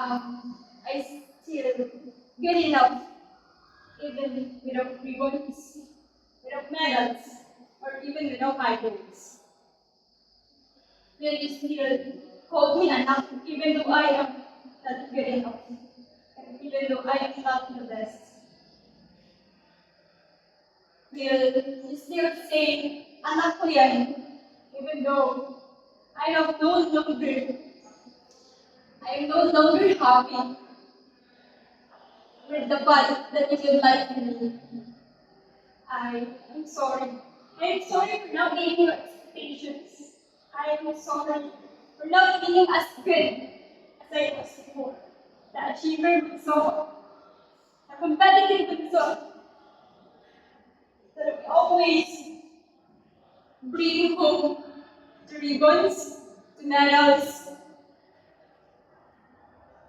I still good enough, even without ribbons, without medals, or even without titles. Will you still call me enough, even though I am not good enough, and even though I am not the best? Will you still say anak ko yan, even though I am no longer, I am no longer happy with the body that you would like to me? I am sorry. I am sorry for not meeting your expectations. I am sorry for not being as good as I was before. The achiever myself, the competitive myself, that I always bring home the ribbons, the medals,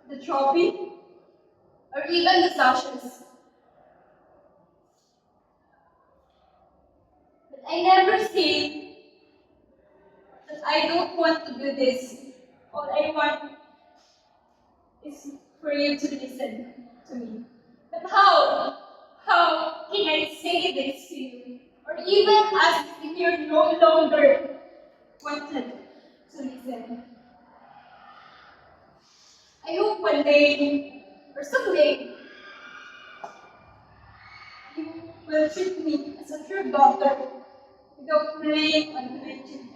the trophy, or even the sashes. But I never say that I don't want to do this. All I want is for you to listen to me. But how? How can I say this to you? Or even ask if you're no longer wanted to listen? I hope one day or someday you will treat me as a true doctor without relying on religion.